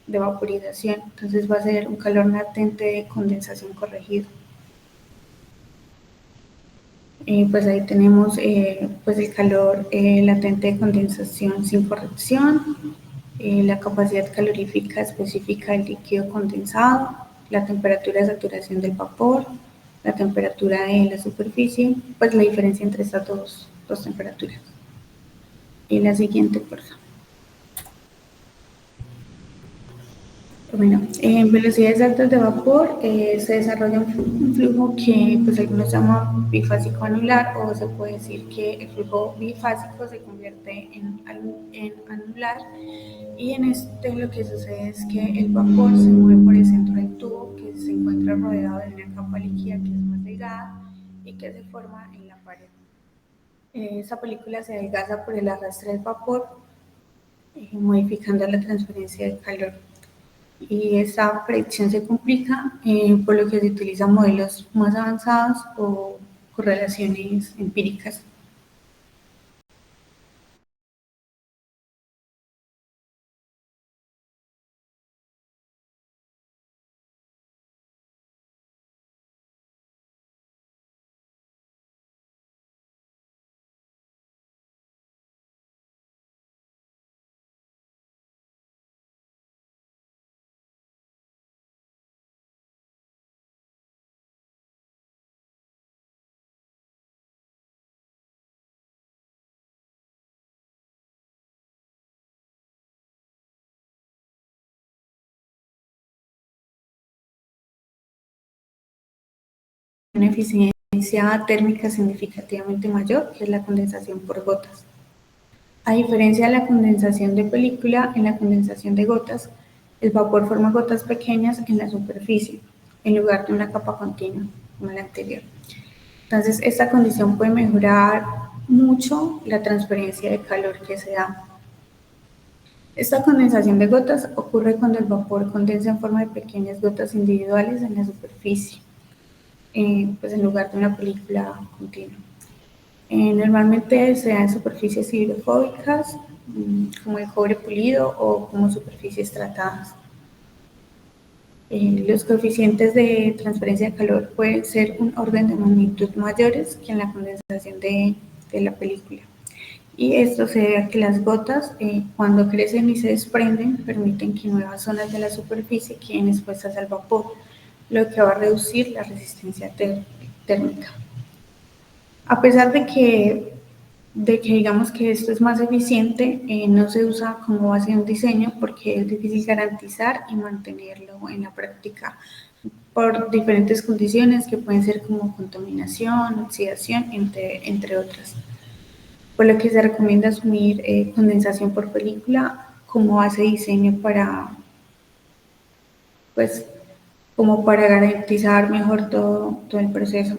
de vaporización, entonces va a ser un calor latente de condensación corregido. Pues ahí tenemos pues el calor latente de condensación sin corrección, la capacidad calorífica específica del líquido condensado, la temperatura de saturación del vapor, la temperatura de la superficie, pues la diferencia entre estas dos temperaturas. Y la siguiente, por favor. Bueno, en velocidades altas de vapor se desarrolla un flujo que pues algunos llaman bifásico anular, o se puede decir que el flujo bifásico se convierte en anular, y en este lo que sucede es que el vapor se mueve por el centro del tubo, que se encuentra rodeado de una capa líquida que es más delgada y que se forma en la pared. Esa película se adelgaza por el arrastre del vapor, modificando la transferencia de calor. Y esa predicción se complica por lo que se utilizan modelos más avanzados o correlaciones empíricas. Una eficiencia eficiencia térmica significativamente mayor que la condensación por gotas. A diferencia de la condensación de película, en la condensación de gotas, el vapor forma gotas pequeñas en la superficie, en lugar de una capa continua, como la anterior. Entonces, esta condición puede mejorar mucho la transferencia de calor que se da. Esta condensación de gotas ocurre cuando el vapor condensa en forma de pequeñas gotas individuales en la superficie, pues en lugar de una película continua. Normalmente se da en superficies hidrofóbicas, como el cobre pulido o como superficies tratadas. Los coeficientes de transferencia de calor pueden ser un orden de magnitud mayores que en la condensación de la película. Y esto se debe a que las gotas, cuando crecen y se desprenden, permiten que nuevas zonas de la superficie queden expuestas al vapor, lo que va a reducir la resistencia térmica. A pesar de que digamos que esto es más eficiente, no se usa como base de un diseño porque es difícil garantizar y mantenerlo en la práctica por diferentes condiciones que pueden ser como contaminación, oxidación, entre otras. Por lo que se recomienda asumir condensación por película como base de diseño para, pues, como para garantizar mejor todo el proceso.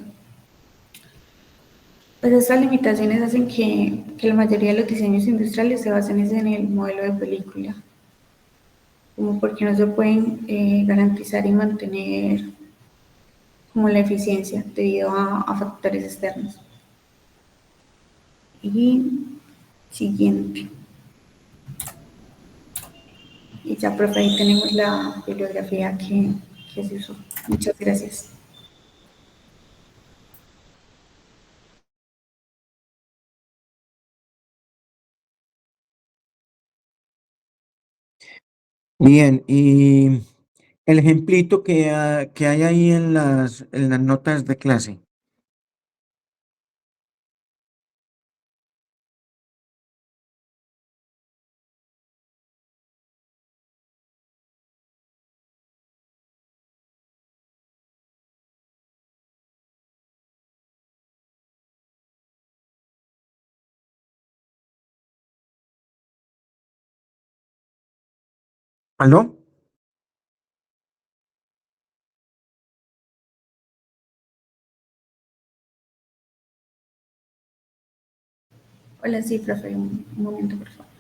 Pues estas limitaciones hacen que la mayoría de los diseños industriales se basen en el modelo de película, como porque no se pueden garantizar y mantener como la eficiencia debido a factores externos. Y siguiente. Y ya, profe, ahí tenemos la bibliografía que se usó. Muchas gracias. Bien, y el ejemplito que hay ahí en las notas de clase. ¿Aló? Hola, sí, profe, un momento, por favor.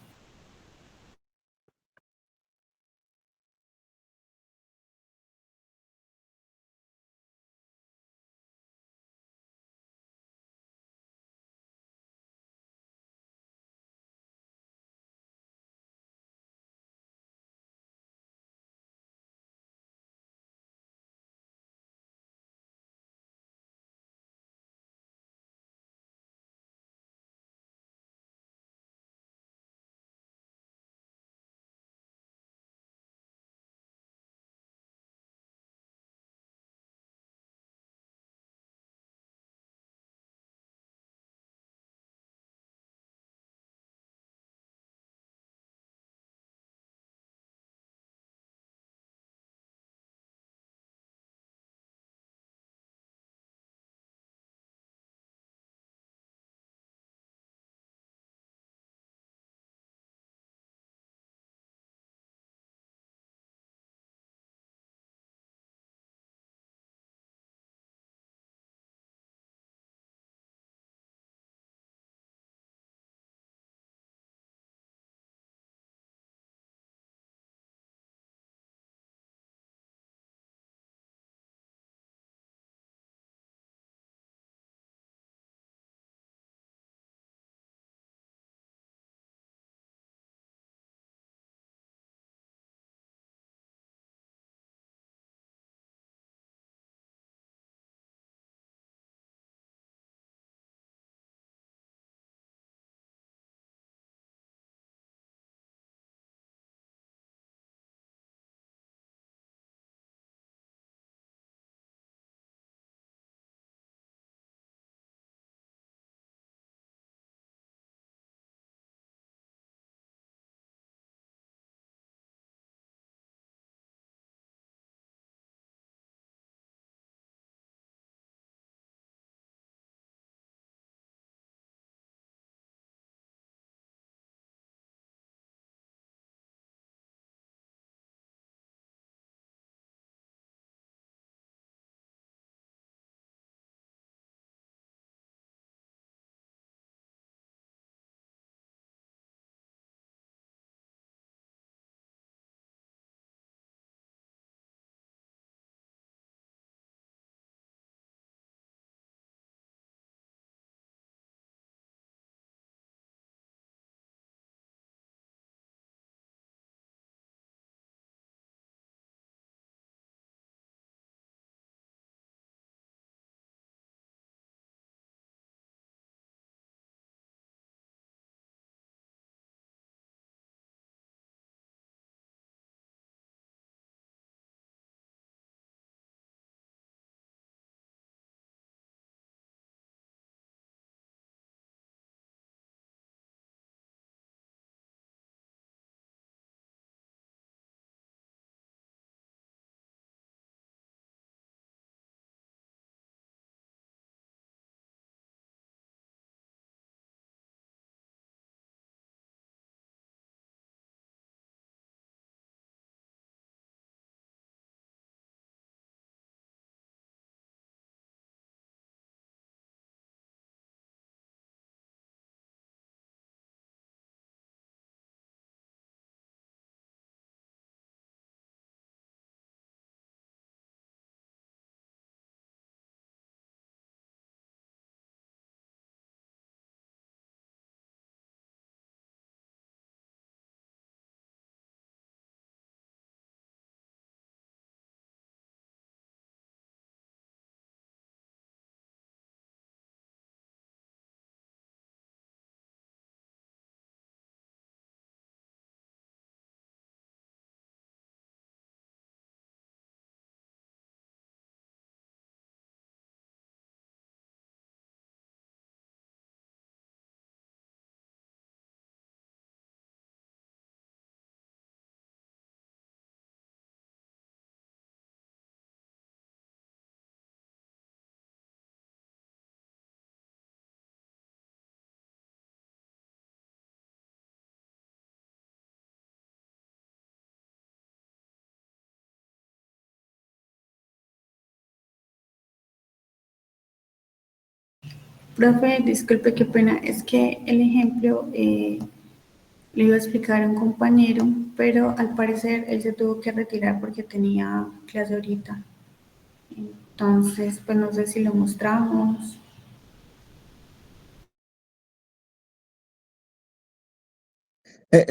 Profe, disculpe, qué pena, es que el ejemplo le iba a explicar a un compañero, pero al parecer él se tuvo que retirar porque tenía clase ahorita. Entonces, pues no sé si lo mostramos.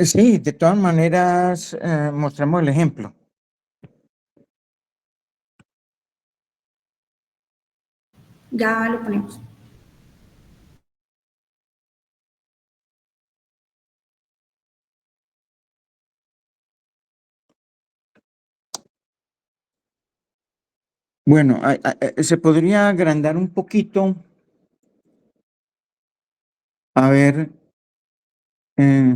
Sí, de todas maneras, mostramos el ejemplo. Ya lo ponemos. Bueno, se podría agrandar un poquito. A ver. eh,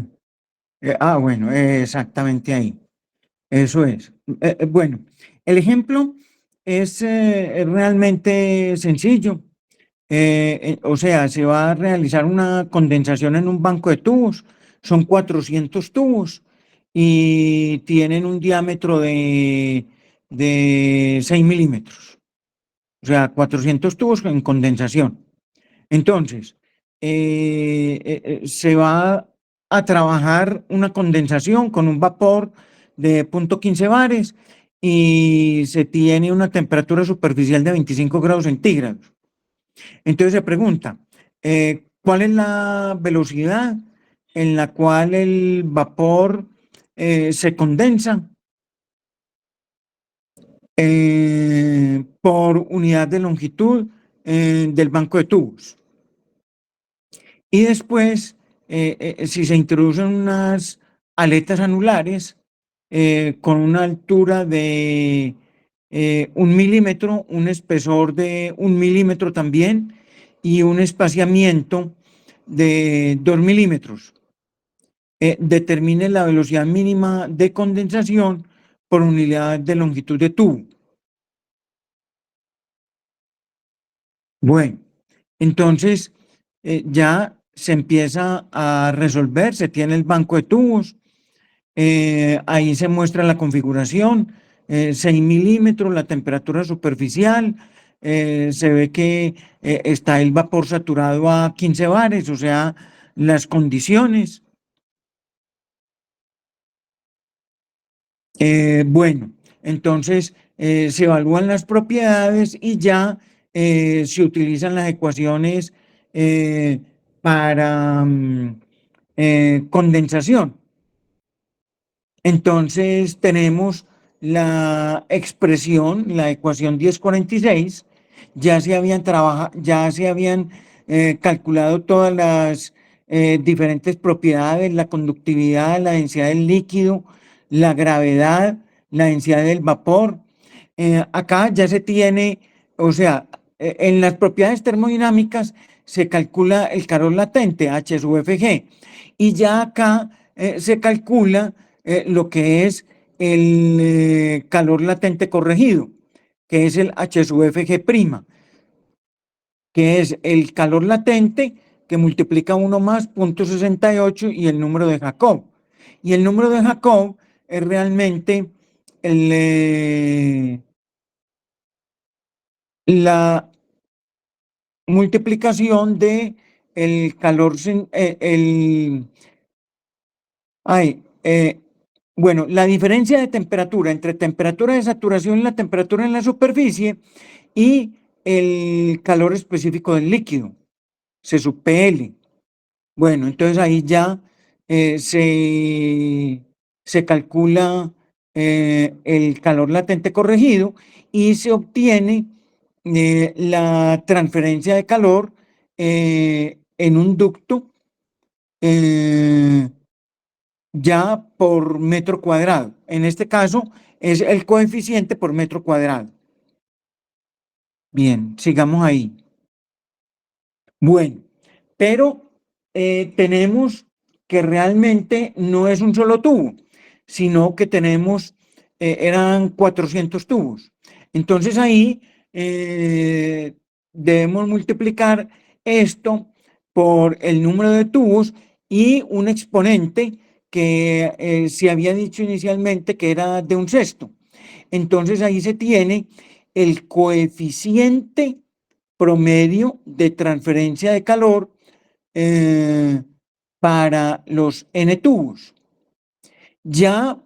bueno, exactamente ahí. Eso es. Bueno, el ejemplo es realmente sencillo. O sea, se va a realizar una condensación en un banco de tubos. Son 400 tubos y tienen un diámetro de 6 milímetros. O sea, 400 tubos en condensación. Entonces, se va a trabajar una condensación con un vapor de 0.15 bares y se tiene una temperatura superficial de 25 grados centígrados. Entonces se pregunta, ¿cuál es la velocidad en la cual el vapor se condensa por unidad de longitud del banco de tubos? Y después, si se introducen unas aletas anulares con una altura de 1 milímetro, un espesor de 1 milímetro también y un espaciamiento de 2 milímetros, determine la velocidad mínima de condensación por unidad de longitud de tubo. Bueno, entonces ya se empieza a resolver, se tiene el banco de tubos, ahí se muestra la configuración, 6 milímetros, la temperatura superficial, se ve que está el vapor saturado a 15 bares, o sea, las condiciones. Bueno, entonces se evalúan las propiedades y ya se utilizan las ecuaciones para condensación. Entonces tenemos la expresión, la ecuación 1046, ya se habían calculado todas las diferentes propiedades, la conductividad, la densidad del líquido, la gravedad, la densidad del vapor. Acá ya se tiene, o sea, en las propiedades termodinámicas se calcula el calor latente, H sub Fg, y ya acá se calcula lo que es el calor latente corregido, que es el H sub Fg', que es el calor latente que multiplica 1 más 0.68 y el número de Jacob. Y el número de Jacob es realmente la multiplicación de el calor, bueno, la diferencia de temperatura entre temperatura de saturación y la temperatura en la superficie y el calor específico del líquido, C sub PL. Bueno, entonces ahí ya se calcula el calor latente corregido y se obtiene la transferencia de calor en un ducto ya por metro cuadrado. En este caso es el coeficiente por metro cuadrado. Bien, sigamos ahí. Bueno, pero tenemos que realmente no es un solo tubo, sino que tenemos, eran 400 tubos. Entonces ahí debemos multiplicar esto por el número de tubos y un exponente que se había dicho inicialmente que era de 1/6. Entonces ahí se tiene el coeficiente promedio de transferencia de calor para los N tubos. Ya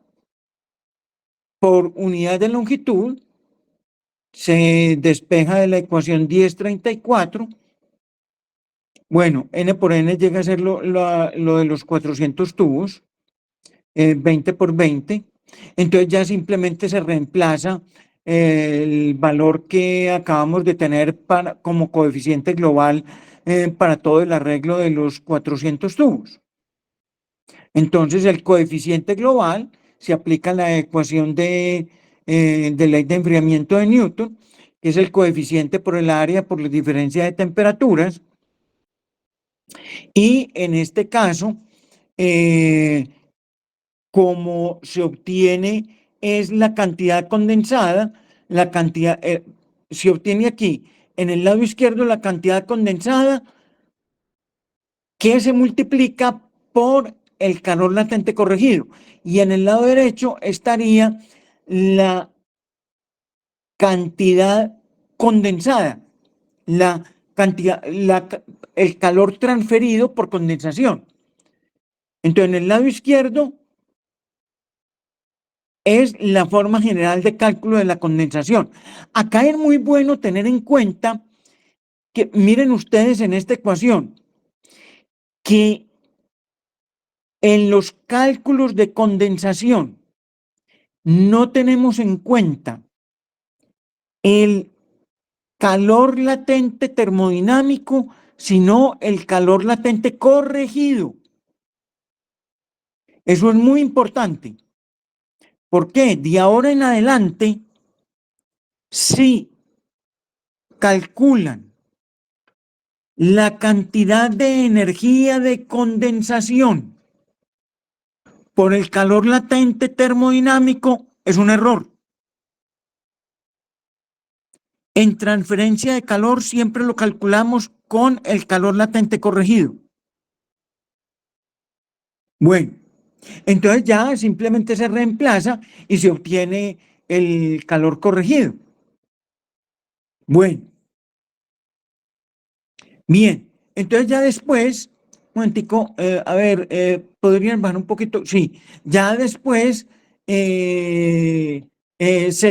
por unidad de longitud se despeja de la ecuación 1034. Bueno, N por N llega a ser lo de los 400 tubos, 20 por 20. Entonces ya simplemente se reemplaza el valor que acabamos de tener como coeficiente global para todo el arreglo de los 400 tubos. Entonces el coeficiente global se aplica a la ecuación de ley de enfriamiento de Newton, que es el coeficiente por el área por la diferencia de temperaturas. Y en este caso, como se obtiene es la cantidad condensada, la cantidad, se obtiene aquí en el lado izquierdo la cantidad condensada que se multiplica por el calor latente corregido, y en el lado derecho estaría la cantidad condensada, la cantidad, el calor transferido por condensación. Entonces, en el lado izquierdo es la forma general de cálculo de la condensación. Acá es muy bueno tener en cuenta que, miren ustedes en esta ecuación, que en los cálculos de condensación no tenemos en cuenta el calor latente termodinámico, sino el calor latente corregido. Eso es muy importante. ¿Por qué? De ahora en adelante, si calculan la cantidad de energía de condensación por el calor latente termodinámico, es un error. En transferencia de calor siempre lo calculamos con el calor latente corregido. Bueno, entonces ya simplemente se reemplaza y se obtiene el calor corregido. Bueno, bien, entonces ya después, un momentico, a ver, ¿podrían bajar un poquito? Sí, ya después se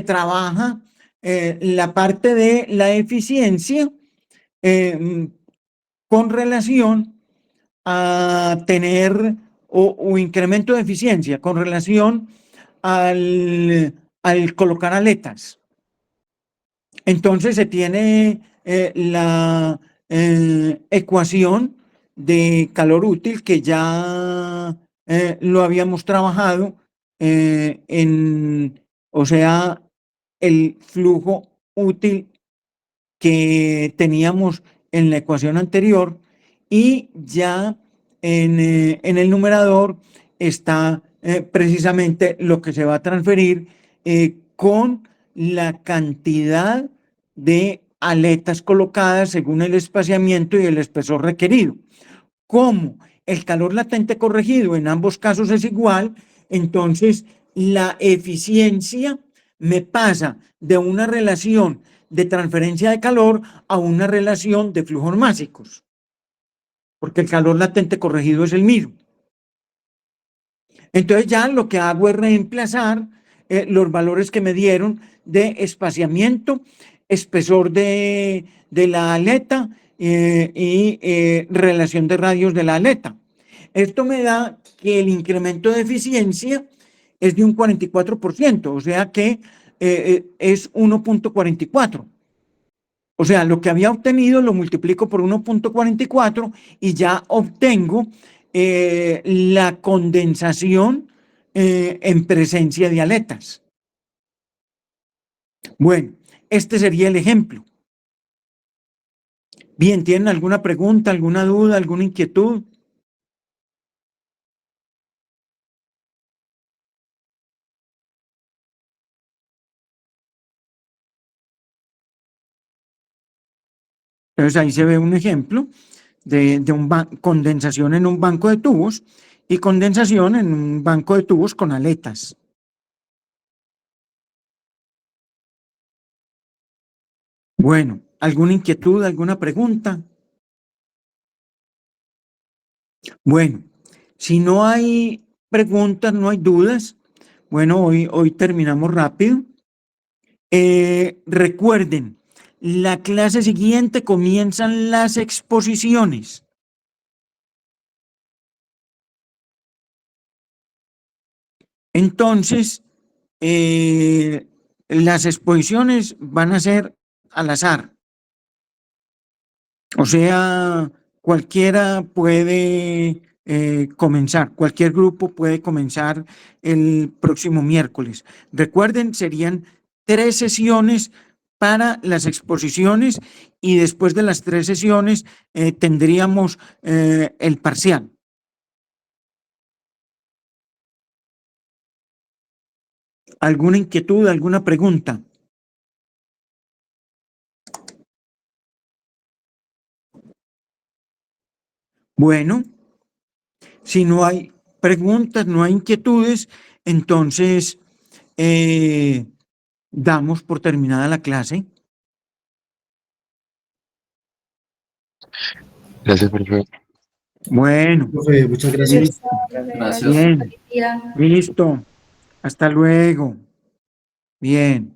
trabaja la parte de la eficiencia con relación a tener o incremento de eficiencia con relación al colocar aletas. Entonces se tiene la ecuación de calor útil que ya lo habíamos trabajado o sea, el flujo útil que teníamos en la ecuación anterior, y ya en el numerador está precisamente lo que se va a transferir con la cantidad de aletas colocadas según el espaciamiento y el espesor requerido. Como el calor latente corregido en ambos casos es igual, entonces la eficiencia me pasa de una relación de transferencia de calor a una relación de flujos másicos, porque el calor latente corregido es el mismo. Entonces ya lo que hago es reemplazar los valores que me dieron de espaciamiento, espesor de la aleta y relación de radios de la aleta. Esto me da que el incremento de eficiencia es de un 44%, o sea que es 1.44. O sea, lo que había obtenido lo multiplico por 1.44 y ya obtengo la condensación en presencia de aletas. Bueno, este sería el ejemplo. Bien, ¿tienen alguna pregunta, alguna duda, alguna inquietud? Entonces ahí se ve un ejemplo de condensación en un banco de tubos y condensación en un banco de tubos con aletas. Bueno, ¿Alguna inquietud, alguna pregunta? Bueno, si no hay preguntas, no hay dudas, bueno, hoy terminamos rápido. Recuerden, la clase siguiente comienzan las exposiciones. Entonces, las exposiciones van a ser al azar. O sea, cualquiera puede comenzar, cualquier grupo puede comenzar el próximo miércoles. Recuerden, serían 3 sesiones para las exposiciones y después de las 3 sesiones tendríamos el parcial. ¿Alguna inquietud, alguna pregunta? Bueno, si no hay preguntas, no hay inquietudes, entonces damos por terminada la clase. Gracias, profe. Bueno, Profe, muchas gracias. listo. Gracias. Bien, listo. Hasta luego. Bien.